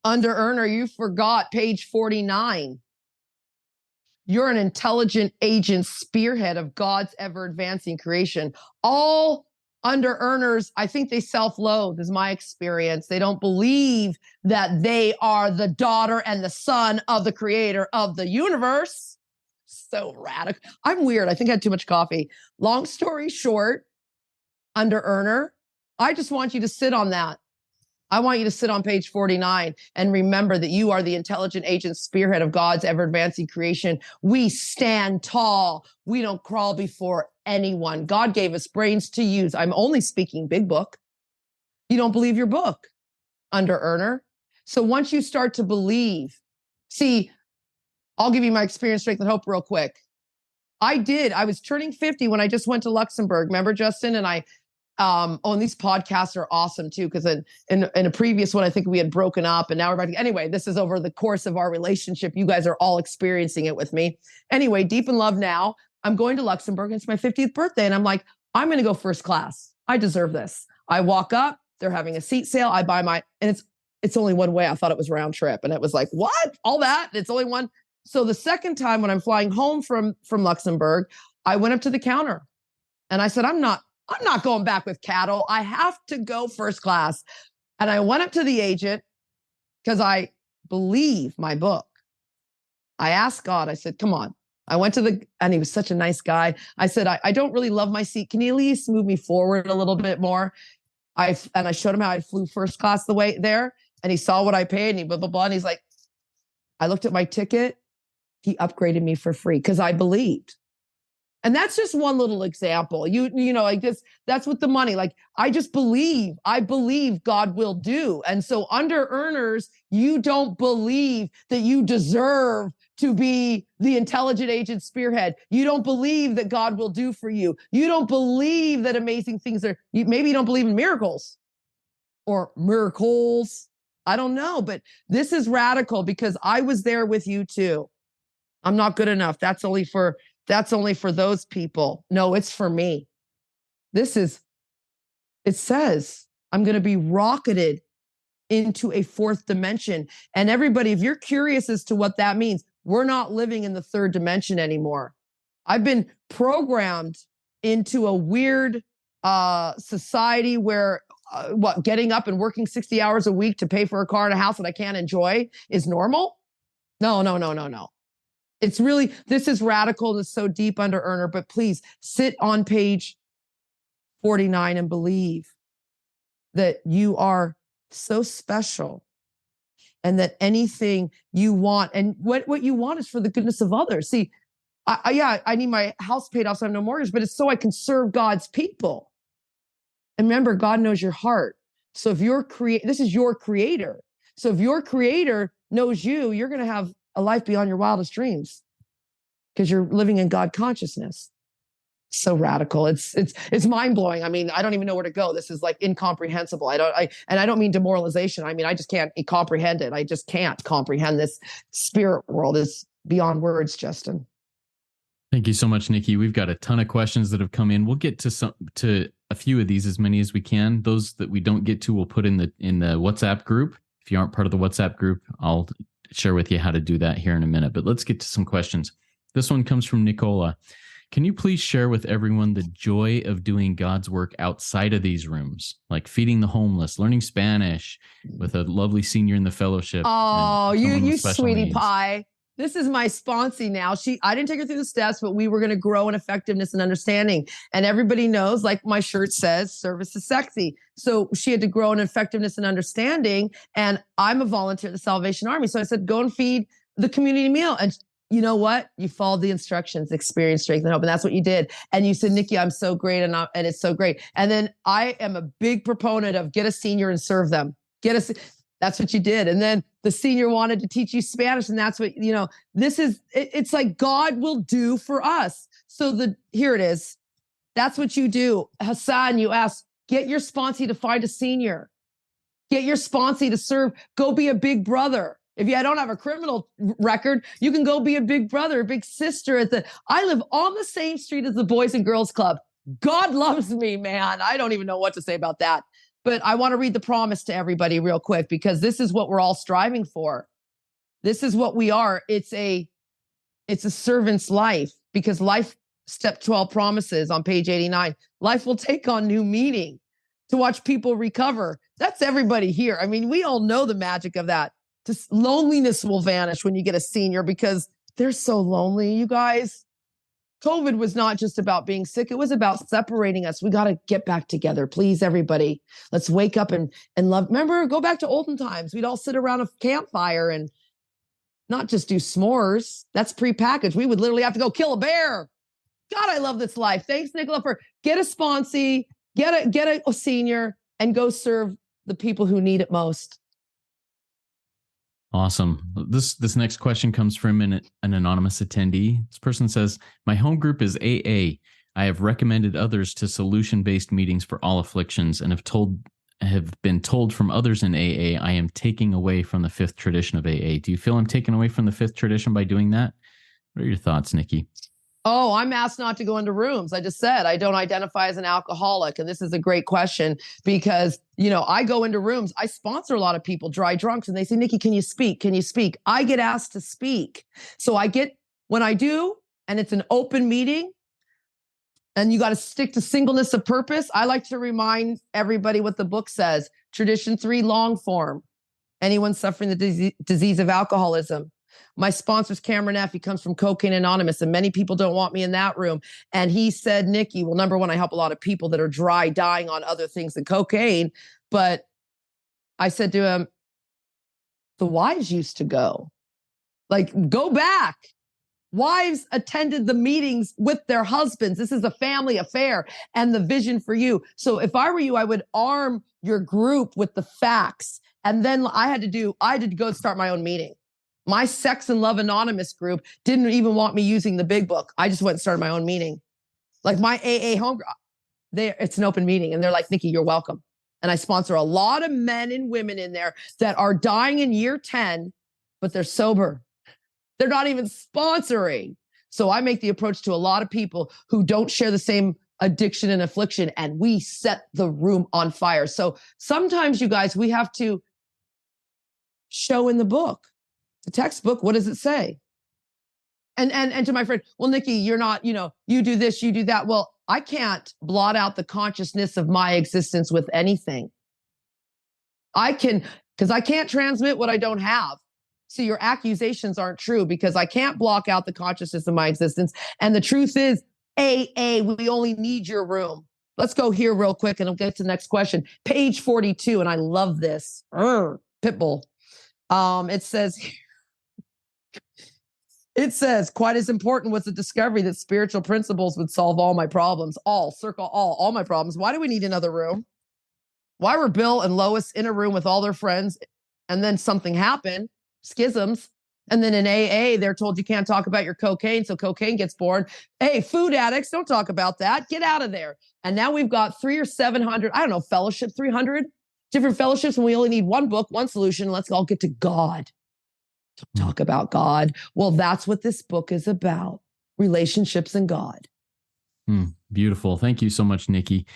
Under-earner, you forgot page 49. You're an intelligent agent, spearhead of God's ever-advancing creation. All under-earners, I think they self-loathe, is my experience. They don't believe that they are the daughter and the son of the creator of the universe. So radical. I'm weird. I think I had too much coffee. Long story short, under-earner, I just want you to sit on that. I want you to sit on page 49 and remember that you are the intelligent agent, spearhead of God's ever-advancing creation. We stand tall. We don't crawl before anyone. God gave us brains to use. I'm only speaking big book. You don't believe your book, under-earner. So once you start to believe, see, I'll give you my experience, strength, and hope real quick. I was turning 50 when I just went to Luxembourg. Remember, Justin? And and these podcasts are awesome too, because in a previous one, I think we had broken up, and now we're back. Anyway, this is over the course of our relationship. You guys are all experiencing it with me. Anyway, deep in love now. I'm going to Luxembourg. It's my 50th birthday. And I'm like, I'm going to go first class. I deserve this. I walk up, they're having a seat sale. I buy and it's only one way. I thought it was round trip. And it was like, what? All that? It's only one. So the second time when I'm flying home from Luxembourg, I went up to the counter and I said, I'm not going back with cattle. I have to go first class. And I went up to the agent because I believe my book. I asked God, I said, come on. I went and he was such a nice guy. I said, I don't really love my seat. Can you at least move me forward a little bit more? I showed him how I flew first class the way there. And he saw what I paid and he blah, blah, blah. And he's like, I looked at my ticket. He upgraded me for free because I believed. And that's just one little example. You know, like this, that's with the money. Like, I just believe, I believe God will do. And so under earners, you don't believe that you deserve to be the intelligent agent spearhead. You don't believe that God will do for you. You don't believe that amazing things maybe you don't believe in miracles or miracles. I don't know, but this is radical because I was there with you too. I'm not good enough. That's only for those people. No, it's for me. It says I'm going to be rocketed into a fourth dimension. And everybody, if you're curious as to what that means, we're not living in the third dimension anymore. I've been programmed into a weird society where getting up and working 60 hours a week to pay for a car and a house that I can't enjoy is normal? No. This is radical and it's so deep under earner, but please sit on page 49 and believe that you are so special and that anything you want and what you want is for the goodness of others. See, I need my house paid off so I have no mortgage, but it's so I can serve God's people. And remember, God knows your heart. So if this is your creator. So if your creator knows you're going to have a life beyond your wildest dreams because you're living in God consciousness. So radical. It's mind blowing. I mean, I don't even know where to go. This is like incomprehensible. I don't mean demoralization. I mean, I just can't comprehend it. I just can't comprehend this spirit world. Is beyond words, Justin. Thank you so much, Nikki. We've got a ton of questions that have come in. We'll get to a few of these, as many as we can. Those that we don't get to, we'll put in the WhatsApp group. If you aren't part of the WhatsApp group, I'll share with you how to do that here in a minute. But let's get to some questions. This one comes from Nicola. Can you please share with everyone the joy of doing God's work outside of these rooms, like feeding the homeless, learning Spanish with a lovely senior in the fellowship? Oh, you sweetie needs. pie. This is my sponsee now. I didn't take her through the steps, but we were going to grow in effectiveness and understanding. And everybody knows, like my shirt says, service is sexy. So she had to grow in effectiveness and understanding. And I'm a volunteer at the Salvation Army. So I said, go and feed the community meal. And you know what? You followed the instructions, experience, strength, and hope. And that's what you did. And you said, Nikki, I'm so great. And it's so great. And then I am a big proponent of get a senior and serve them. That's what you did. And then the senior wanted to teach you Spanish. And that's what, it's like God will do for us. So here it is. That's what you do. Hassan, you ask, get your sponsee to find a senior. Get your sponsee to serve. Go be a big brother. If you don't have a criminal record, you can go be a big brother, a big sister. I live on the same street as the Boys and Girls Club. God loves me, man. I don't even know what to say about that. But I want to read the promise to everybody real quick, because this is what we're all striving for. This is what we are. It's a servant's life, because life, step 12 promises on page 89, life will take on new meaning to watch people recover. That's everybody here. I mean, we all know the magic of that. Loneliness will vanish when you get a senior, because they're so lonely, you guys. COVID was not just about being sick. It was about separating us. We got to get back together. Please, everybody. Let's wake up and love. Remember, go back to olden times. We'd all sit around a campfire and not just do s'mores. That's prepackaged. We would literally have to go kill a bear. God, I love this life. Thanks, Nicola, for get a sponsee, get a senior, and go serve the people who need it most. Awesome. This next question comes from an anonymous attendee. This person says, my home group is AA. I have recommended others to solution-based meetings for all afflictions and have been told from others in AA I am taking away from the fifth tradition of AA. Do you feel I'm taking away from the fifth tradition by doing that? What are your thoughts, Nikki? Oh, I'm asked not to go into rooms. I just said I don't identify as an alcoholic. And this is a great question because, I go into rooms. I sponsor a lot of people, dry drunks, and they say, Nikki, can you speak? Can you speak? I get asked to speak. So when I do, and it's an open meeting, and you got to stick to singleness of purpose. I like to remind everybody what the book says. Tradition 3, long form. Anyone suffering the disease of alcoholism. My sponsor's Cameron F. He comes from Cocaine Anonymous, and many people don't want me in that room. And he said, Nikki, well, number one, I help a lot of people that are dry, dying on other things than cocaine. But I said to him, the wives used to go. Like, go back. Wives attended the meetings with their husbands. This is a family affair and the vision for you. So if I were you, I would arm your group with the facts. And then I had to go start my own meeting. My Sex and Love Anonymous group didn't even want me using the big book. I just went and started my own meeting. Like my AA home, it's an open meeting. And they're like, Nikki, you're welcome. And I sponsor a lot of men and women in there that are dying in year 10, but they're sober. They're not even sponsoring. So I make the approach to a lot of people who don't share the same addiction and affliction, and we set the room on fire. So sometimes, you guys, we have to show in the book. The textbook, what does it say? And to my friend, well, Nikki, you're not, you do this, you do that. Well, I can't blot out the consciousness of my existence with anything. Because I can't transmit what I don't have. So your accusations aren't true because I can't block out the consciousness of my existence. And the truth is, AA, we only need your room. Let's go here real quick and I'll get to the next question. Page 42, and I love this. Pitbull. It says, quite as important was the discovery that spiritual principles would solve all my problems. All my problems. Why do we need another room? Why were Bill and Lois in a room with all their friends and then something happened, schisms, and then in AA, they're told you can't talk about your cocaine, so cocaine gets born. Hey, food addicts, don't talk about that. Get out of there. And now we've got 300 or 700, fellowship, 300 different fellowships, and we only need one book, one solution. Let's all get to God. Don't talk about God. Well, that's what this book is about. Relationships and God. Beautiful. Thank you so much, Nikki.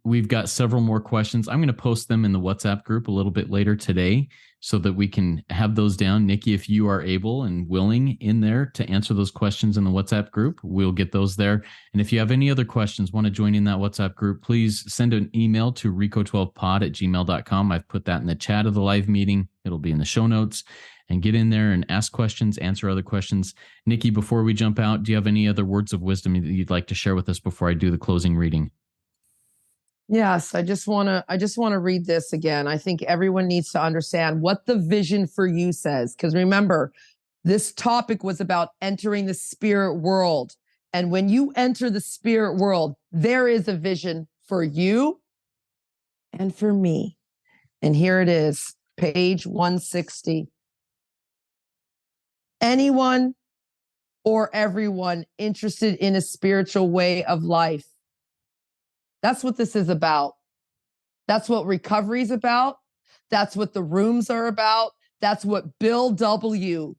We've got several more questions. I'm going to post them in the WhatsApp group a little bit later today so that we can have those down. Nikki, if you are able and willing in there to answer those questions in the WhatsApp group, we'll get those there. And if you have any other questions, want to join in that WhatsApp group, please send an email to rico12pod@gmail.com. I've put that in the chat of the live meeting. It'll be in the show notes. And get in there and ask questions, answer other questions. Nikki, before we jump out, do you have any other words of wisdom that you'd like to share with us before I do the closing reading? Yes, I just want to read this again. I think everyone needs to understand what the vision for you says. Because remember, this topic was about entering the spirit world. And when you enter the spirit world, there is a vision for you and for me. And here it is, page 160. Anyone or everyone interested in a spiritual way of life. That's what this is about. That's what recovery is about. That's what the rooms are about. That's what Bill W.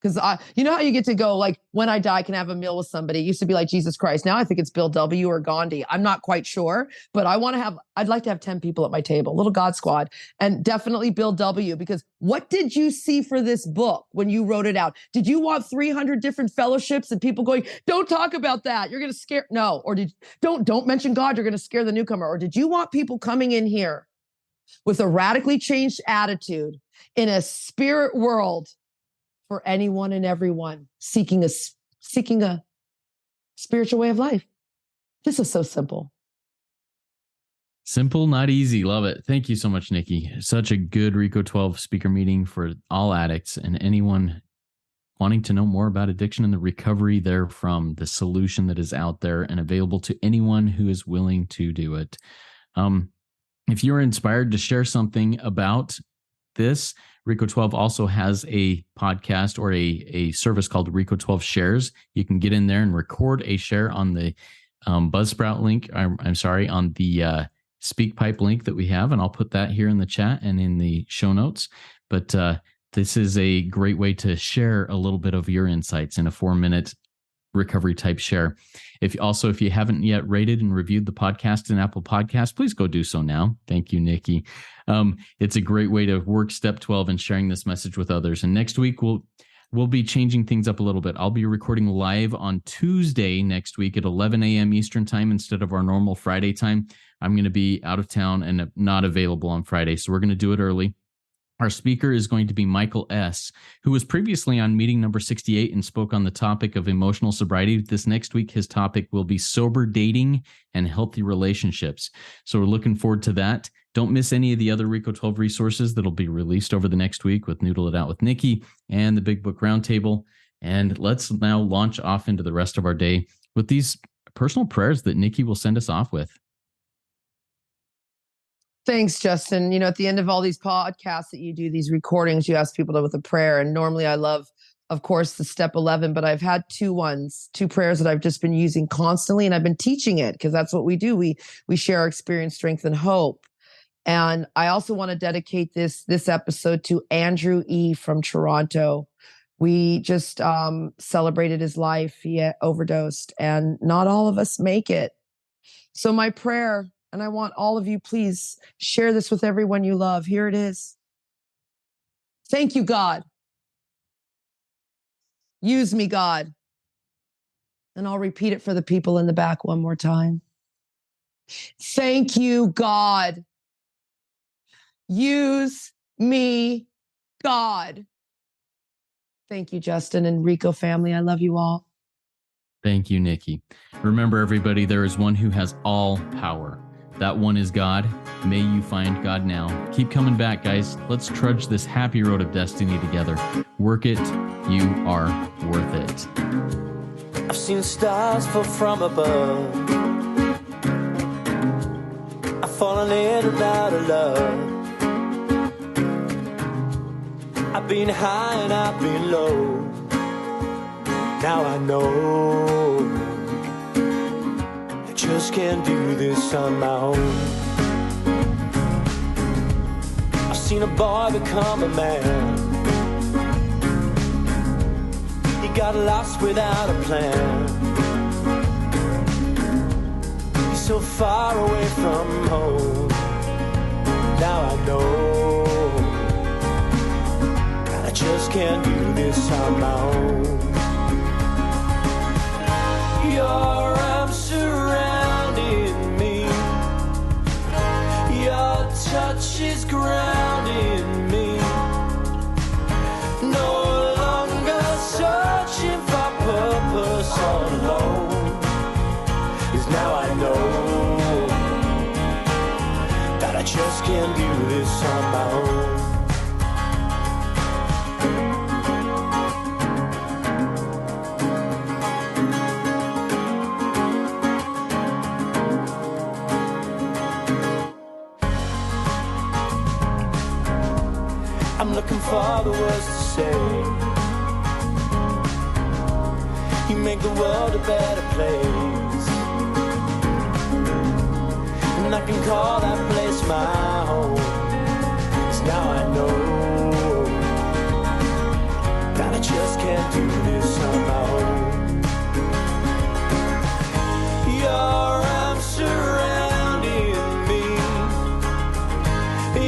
Because you know how you get to go, like, when I die, can I have a meal with somebody? It used to be like Jesus Christ. Now I think it's Bill W. or Gandhi. I'm not quite sure, but I'd like to have 10 people at my table, little God squad, and definitely Bill W. Because what did you see for this book when you wrote it out? Did you want 300 different fellowships and people going, don't talk about that, you're going to scare, no, or don't mention God, you're going to scare the newcomer? Or did you want people coming in here with a radically changed attitude in a spirit world for anyone and everyone seeking a spiritual way of life? This is so simple. Simple, not easy. Love it. Thank you so much, Nikki. Such a good Rico 12 speaker meeting for all addicts and anyone wanting to know more about addiction and the recovery therefrom, the solution that is out there and available to anyone who is willing to do it. If you're inspired to share something about this, Rico 12 also has a podcast or a service called Rico 12 Shares. You can get in there and record a share on the Buzzsprout link. On the SpeakPipe link that we have, and I'll put that here in the chat and in the show notes. But this is a great way to share a little bit of your insights in a 4-minute recovery type share. If you haven't yet rated and reviewed the podcast in Apple Podcasts, please go do so now. Thank you, Nikki. It's a great way to work step 12 and sharing this message with others. And next week we'll be changing things up a little bit. I'll be recording live on Tuesday next week at 11 a.m. Eastern time instead of our normal Friday time. I'm going to be out of town and not available on Friday, so we're going to do it early. Our speaker is going to be Michael S., who was previously on meeting number 68 and spoke on the topic of emotional sobriety. This next week, his topic will be sober dating and healthy relationships. So we're looking forward to that. Don't miss any of the other Rico 12 resources that'll be released over the next week with Noodle It Out with Nikki and the Big Book Roundtable. And let's now launch off into the rest of our day with these personal prayers that Nikki will send us off with. Thanks, Justin. At the end of all these podcasts that you do, these recordings, you ask people to with a prayer. And normally I love, of course, the step 11, but I've had two prayers that I've just been using constantly. And I've been teaching it because that's what we do. We share our experience, strength, and hope. And I also want to dedicate this episode to Andrew E. from Toronto. We just celebrated his life. He overdosed, and not all of us make it. So my prayer, and I want all of you, please share this with everyone you love. Here it is. Thank you, God. Use me, God. And I'll repeat it for the people in the back one more time. Thank you, God. Use me, God. Thank you, Justin and Rico family. I love you all. Thank you, Nikki. Remember, everybody, there is one who has all power. That one is God. May you find God now. Keep coming back, guys. Let's trudge this happy road of destiny together. Work it. You are worth it. I've seen stars fall from above. I've fallen in and out of love. I've been high and I've been low. Now I know I just can't do this on my own. I've seen a boy become a man. He got lost without a plan. so far away from home. Now I know that I just can't do this on my own. Your arms surrounding me, your touch is grounding me. No longer searching for purpose all alone, 'cause now I know that I just can't do this on my own. I'm looking for the words to say. You make the world a better place, and I can call that place my home. 'Cause now I know that I just can't do this on my own. Your arms surrounding me,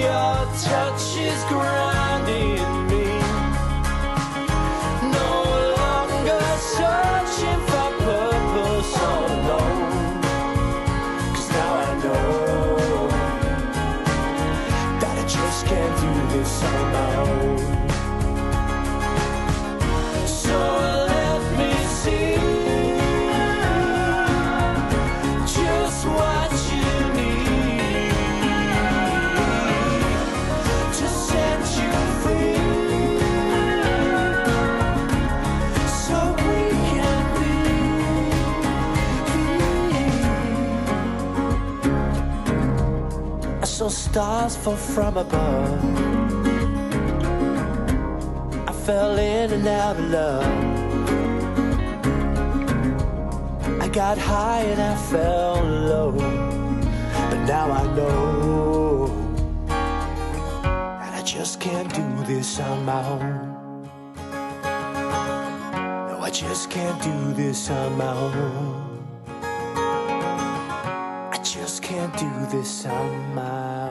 your touch is grounding me. No longer searching for purpose all alone, 'cause now I know that I just can't do this on my own. So let me see just what you need to set you free, so we can be. I saw stars fall from above. I fell in and out of love. I got high and I fell low, but now I know that I just can't do this on my own. No, I just can't do this on my own. I just can't do this on my own.